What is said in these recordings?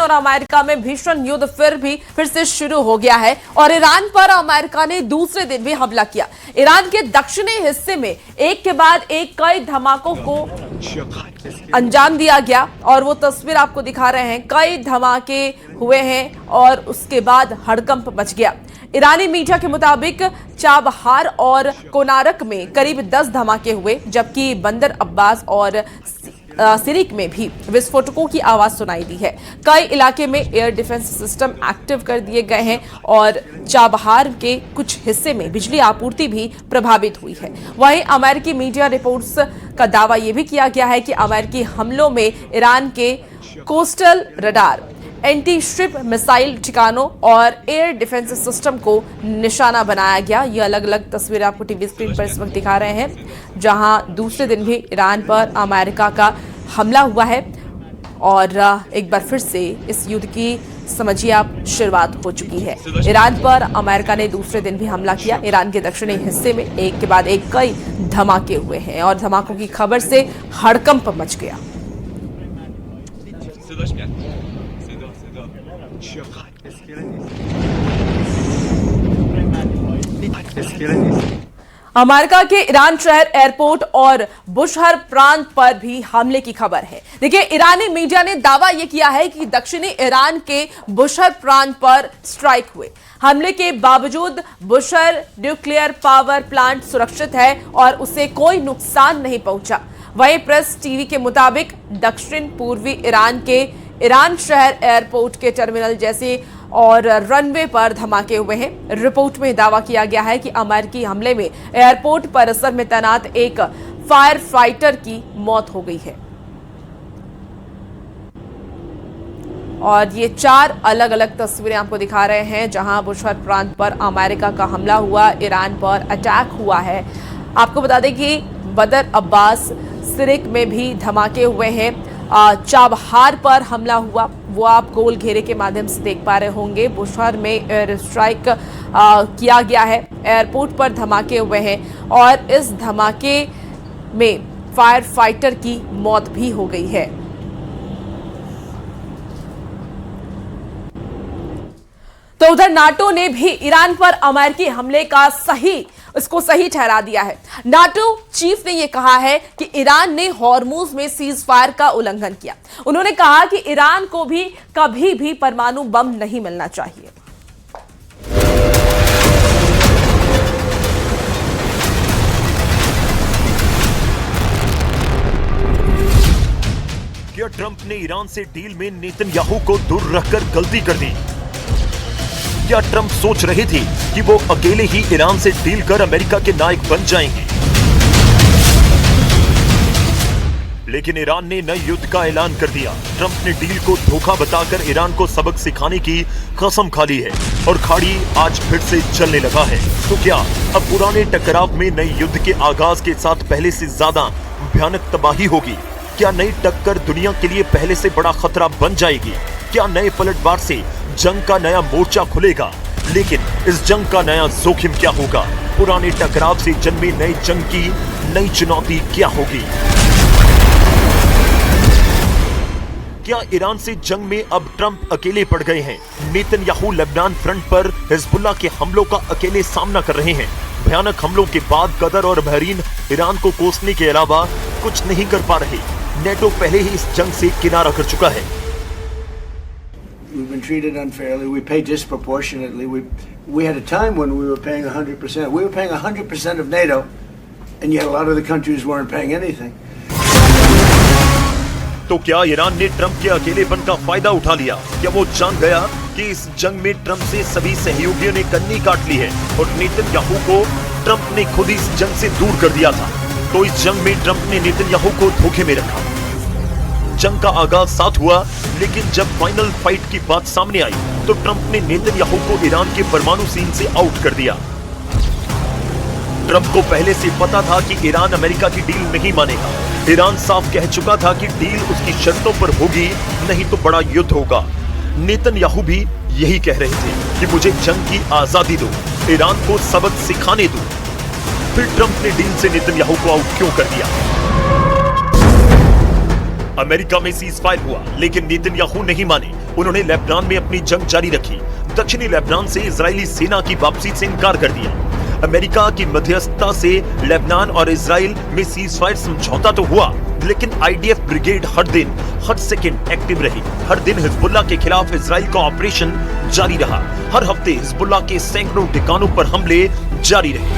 और अमेरिका में भीषण युद्ध फिर से शुरू हो गया है और ईरान पर अमेरिका ने दूसरे दिन भी हमला किया। ईरान के दक्षिणी हिस्से में एक के बाद एक कई धमाकों को अंजाम दिया गया और वो तस्वीर आपको दिखा रहे हैं। कई धमाके हुए हैं और उसके बाद हड़कंप मच गया। ईरानी मीडिया के मुताबिक चाबहार और कोनारक में करीब 10 धमाके हुए, जबकि बंदर अब्बास और सिरिक में भी विस्फोटकों की आवाज सुनाई दी है। कई इलाके में एयर डिफेंस सिस्टम एक्टिव कर दिए गए हैं और चाबहार के कुछ हिस्से में बिजली आपूर्ति भी प्रभावित हुई है। वहीं अमेरिकी मीडिया रिपोर्ट्स का दावा यह भी किया गया है कि अमेरिकी हमलों में ईरान के coastal radar, anti ship missile ठिकानों और एयर डिफेंस सिस्टम को निशाना बनाया गया। ये अलग अलग तस्वीरें आपको टीवी स्क्रीन पर इस वक्त दिखा रहे हैं, जहां दूसरे दिन भी ईरान पर अमेरिका का हमला हुआ है और एक बार फिर से इस युद्ध की समझिए आप शुरुआत हो चुकी है। ईरान पर अमेरिका ने दूसरे दिन भी हमला किया। ईरान के दक्षिणी हिस्से में एक के बाद एक कई धमाके हुए हैं और धमाकों की खबर से हड़कंप मच गया। अमेरिका के ईरान शहर एयरपोर्ट और बुशहर प्रांत पर भी हमले की खबर है। देखिए, ईरानी मीडिया ने दावा यह किया है कि दक्षिणी ईरान के बुशहर प्रांत पर स्ट्राइक हुए। हमले के बावजूद बुशहर न्यूक्लियर पावर प्लांट सुरक्षित है और उसे कोई नुकसान नहीं पहुंचा। वहीं प्रेस टीवी के मुताबिक दक्षिण पूर्वी ईरान के ईरान शहर एयरपोर्ट के टर्मिनल जैसे और रनवे पर धमाके हुए हैं। रिपोर्ट में दावा किया गया है कि अमेरिकी हमले में एयरपोर्ट परिसर में तैनात एक फायर फाइटर की मौत हो गई है और ये 4 अलग अलग तस्वीरें आपको दिखा रहे हैं, जहां बुशहर प्रांत पर अमेरिका का हमला हुआ, ईरान पर अटैक हुआ है। आपको बता दें कि बदर अब्बास, सिरिक में भी धमाके हुए हैं। चाबहार पर हमला हुआ, वो आप गोल घेरे के माध्यम से देख पा रहे होंगे। बुशहर में एयर स्ट्राइक किया गया है, एयरपोर्ट पर धमाके हुए हैं और इस धमाके में फायर फाइटर की मौत भी हो गई है। तो उधर नाटो ने भी ईरान पर अमेरिकी हमले का सही ठहरा दिया है। नाटो चीफ ने यह कहा है कि ईरान ने हॉर्मुज में सीज फायर का उल्लंघन किया। उन्होंने कहा कि ईरान को भी कभी भी परमाणु बम नहीं मिलना चाहिए। क्या ट्रंप ने ईरान से डील में नेतन्याहू को दूर रखकर गलती कर दी? क्या ट्रंप सोच रहे थे कि वो अकेले ही ईरान से डील कर अमेरिका के नायक बन जाएंगे? लेकिन ईरान ने नए युद्ध का ऐलान कर दिया। ट्रंप ने डील को धोखा बताकर ईरान को सबक सिखाने की कसम खा ली है और खाड़ी आज फिर से चलने लगा है। तो क्या अब पुराने टकराव में नए युद्ध के आगाज के साथ पहले से ज्यादा भयानक तबाही होगी? क्या नई टक्कर दुनिया के लिए पहले से बड़ा खतरा बन जाएगी? क्या नए पलटवार से जंग का नया मोर्चा खुलेगा? लेकिन इस जंग का नया जोखिम क्या होगा? पुराने टकराव से जन्मे नई जंग की नई चुनौती क्या होगी? क्या ईरान से जंग में अब ट्रंप अकेले पड़ गए हैं? नेतन्याहू लेबनान फ्रंट पर हिजबुल्लाह के हमलों का अकेले सामना कर रहे हैं। भयानक हमलों के बाद कतर और बहरीन ईरान को कोसने के अलावा कुछ नहीं कर पा रहे। नेटो पहले ही इस जंग से किनारा कर चुका है। We've been treated unfairly. We pay disproportionately. We had a time when we were paying 100%. We were paying 100% of NATO, and yet a lot of the countries weren't paying anything. तो क्या ईरान ने Trump के अकेलेपन का फायदा उठा लिया? क्या वो जान गया कि इस जंग में ट्रंप से सभी सहयोगियों ने कन्नी काट ली है और नेतन्याहू को ट्रंप ने खुद इस जंग से दूर कर दिया था? तो इस जंग में ट्रंप ने नेतन्याहू को धोखे में रखा। जंग का आगाज साथ हुआ, लेकिन जब फाइनल फाइट की बात सामने आई तो ट्रंप ने नेतन्याहू को ईरान के परमाणु सीन से आउट कर दिया। ट्रंप को पहले से पता था कि ईरान अमेरिका की डील नहीं मानेगा। ईरान साफ कह चुका था कि डील उसकी शर्तों पर होगी, नहीं तो बड़ा युद्ध होगा। नेतन्याहू भी यही कह रहे थे कि मुझे जंग की आजादी दो, ईरान को सबक सिखाने दो। फिर ट्रंप ने डील से नेतन्याहू को आउट क्यों कर दिया? अमेरिका में सीज फायर हुआ, लेकिन नेतन्याहू नहीं माने। उन्होंने लेबनान में अपनी जंग जारी रखी। दक्षिणी लेबनान से इजरायली सेना की वापसी से इनकार कर दिया। अमेरिका की मध्यस्थता से लेबनान और इजराइल में सीजफायर समझौता तो हुआ, लेकिन आईडीएफ ब्रिगेड हर दिन हर सेकंड एक्टिव रही। हर दिन हिजबुल्लाह के खिलाफ इजराइल का ऑपरेशन जारी रहा। हर हफ्ते हिजबुल्लाह के सैकड़ों ठिकानों पर हमले जारी रहे।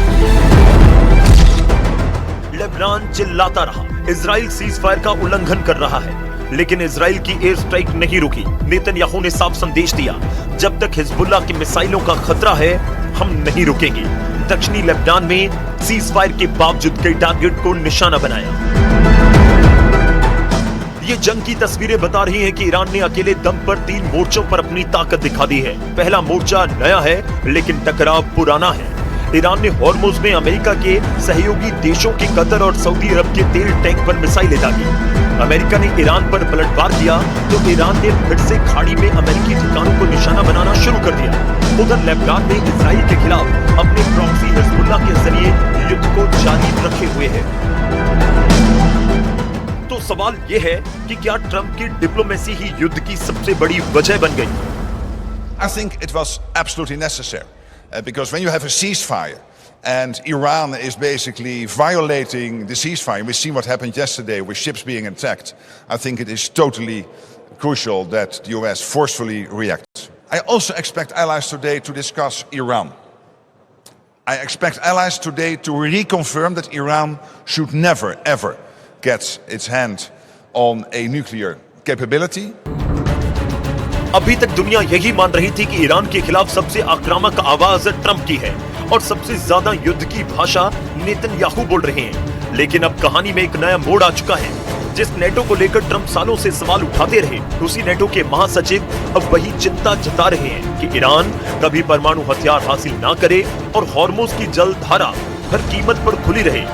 लेबनान चिल्लाता रहा, इजराइल सीजफायर का उल्लंघन कर रहा है, लेकिन इजराइल की एयर स्ट्राइक नहीं रुकी। नेतन्याहू ने साफ संदेश दिया, जब तक हिजबुल्लाह की मिसाइलों का खतरा है, हम नहीं रुकेंगे। दक्षिणी लेबनान में सीजफायर के बावजूद कई टारगेट को निशाना बनाया। ये जंग की तस्वीरें बता रही हैं कि ईरान ने अकेले दम पर 3 मोर्चों पर अपनी ताकत दिखा दी है। पहला मोर्चा नया है, लेकिन टकराव पुराना है। ईरान ने हॉर्मुज में अमेरिका के सहयोगी देशों के कतर और सऊदी अरब के तेल टैंक पर मिसाइलें दागी। अमेरिका ने ईरान पर पलटवार किया तो ईरान ने फिर से खाड़ी में अमेरिकी ठिकानों को निशाना बनाना शुरू कर दिया। उधर लेबनान ने इजराइल के खिलाफ अपने प्रॉक्सी हिजबुल्लाह के जरिए युद्ध को जारी रखे हुए है। तो सवाल यह है कि क्या ट्रंप की डिप्लोमेसी ही युद्ध की सबसे बड़ी वजह बन गई? I think it was absolutely necessary because when you have a ceasefire and Iran is basically violating the ceasefire, we've seen what happened yesterday with ships being attacked. I think it is totally crucial that the US forcefully reacts. I also expect allies today to discuss Iran. I expect allies today to reconfirm that Iran should never ever get its hand on a nuclear capability. अभी तक दुनिया यही मान रही थी कि Iran के खिलाफ सबसे आक्रामक आवाज ट्रंप की है और सबसे ज्यादा युद्ध की भाषा नेतन्याहू बोल रहे हैं। लेकिन अब कहानी में एक नया मोड़ आ चुका है। जिस नेटो को लेकर ट्रंप सालों से सवाल उठाते रहे, उसी नेटो के महासचिव अब वही चिंता जता रहे हैं कि ईरान कभी परमाणु हथियार हासिल ना करे और हॉर्मुज की जल धारा हर कीमत पर खुली रहे।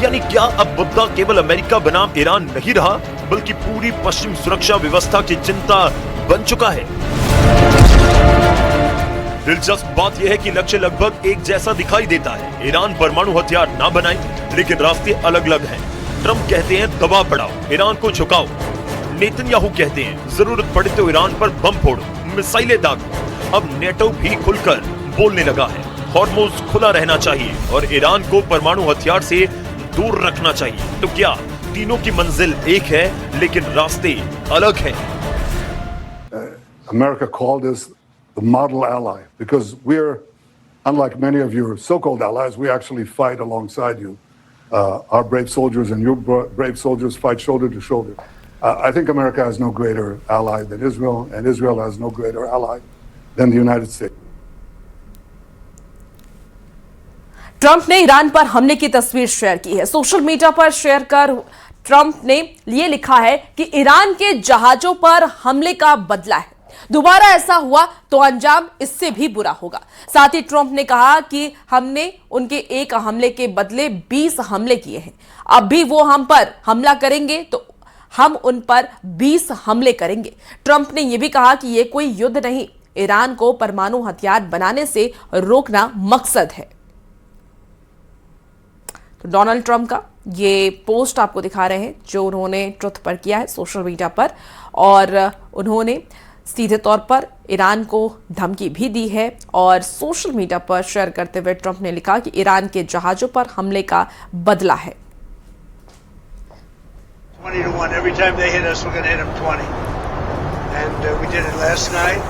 यानी क्या अब मुद्दा केवल अमेरिका बनाम ईरान नहीं रहा, बल्कि पूरी पश्चिम सुरक्षा व्यवस्था की चिंता बन चुका है। दिलचस्प बात यह है कि लक्ष्य लगभग एक जैसा दिखाई देता है। ईरान परमाणु हथियार ना बनाए, लेकिन रास्ते अलग अलग हैं। ट्रंप कहते हैं दबाव बढ़ाओ, ईरान को झुकाओ। नेतन्याहू कहते हैं जरूरत पड़े तो ईरान पर बम फोड़ो, मिसाइलें दागो। अब नेटो भी खुलकर बोलने लगा है। हॉर्मुज खुला रहना चाहिए और ईरान को परमाणु हथियार से दूर रखना चाहिए। तो क्या तीनों की मंजिल एक है, लेकिन रास्ते अलग हैं? America called us the model ally because we're, unlike many of your so-called allies, we actually fight alongside you. Our brave soldiers and your brave soldiers fight shoulder to shoulder. I think America has no greater ally than Israel, and Israel has no greater ally than the United States. Trump ने Iran पर हमले की तस्वीर share की है। Social media पर share कर Trump ने ये लिखा है कि ईरान के जहाजों पर हमले का बदला है, दोबारा ऐसा हुआ तो अंजाम इससे भी बुरा होगा। साथ ही ट्रंप ने कहा कि हमने उनके एक हमले के बदले 20 हमले किए हैं, अब भी वो हम पर हमला करेंगे तो हम उन पर 20 हमले करेंगे। ट्रंप ने यह भी कहा कि यह कोई युद्ध नहीं, ईरान को परमाणु हथियार बनाने से रोकना मकसद है। तो डोनाल्ड ट्रंप का ये पोस्ट आपको दिखा रहे हैं जो उन्होंने ट्रुथ पर किया है सोशल मीडिया पर, और उन्होंने सीधे तौर पर ईरान को धमकी भी दी है। और सोशल मीडिया पर शेयर करते हुए ट्रंप ने लिखा कि ईरान के जहाजों पर हमले का बदला है। 20 to 1. Every time they hit us, we're going to hit them 20. And we did it last night.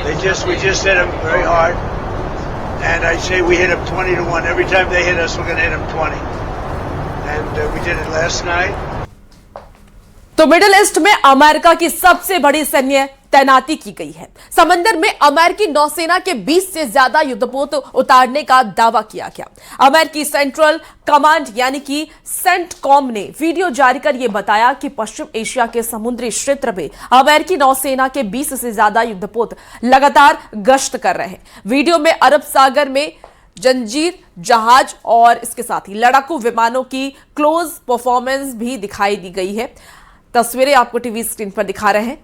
We just hit them very hard. And I say we hit them 20 to 1. Every time they hit us, we're going to hit them 20. And we did it last night. तो middle east में America की सबसे बड़ी सैन्य तैनाती की गई है। समंदर में अमेरिकी नौसेना के 20 से ज्यादा युद्धपोत उतारने का दावा किया गया। अमेरिकी सेंट्रल कमांड यानी कि सेंटकॉम ने वीडियो जारी कर यह बताया कि पश्चिम एशिया के समुद्री क्षेत्र में अमेरिकी नौसेना के 20 से ज्यादा युद्धपोत लगातार गश्त कर रहे हैं। वीडियो में अरब सागर में जंजीर जहाज और इसके साथ ही लड़ाकू विमानों की क्लोज परफॉर्मेंस भी दिखाई दी गई है। तस्वीरें आपको टीवी स्क्रीन पर दिखा रहे हैं।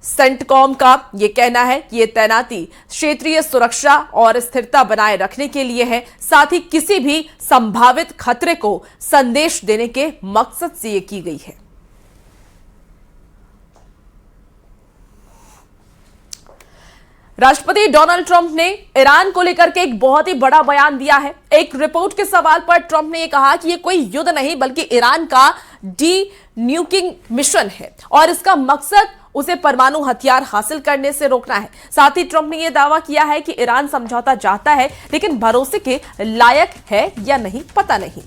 सेंटकॉम का यह कहना है कि यह तैनाती क्षेत्रीय सुरक्षा और स्थिरता बनाए रखने के लिए है, साथ ही किसी भी संभावित खतरे को संदेश देने के मकसद से यह की गई है। राष्ट्रपति डोनाल्ड ट्रंप ने ईरान को लेकर के एक बहुत ही बड़ा बयान दिया है। एक रिपोर्ट के सवाल पर ट्रंप ने यह कहा कि यह कोई युद्ध नहीं बल्कि ईरान का डी न्यूकिंग मिशन है और इसका मकसद उसे परमाणु हथियार हासिल करने से रोकना है। साथ ही ट्रंप ने यह दावा किया है कि ईरान समझौता चाहता है लेकिन भरोसे के लायक है या नहीं पता नहीं।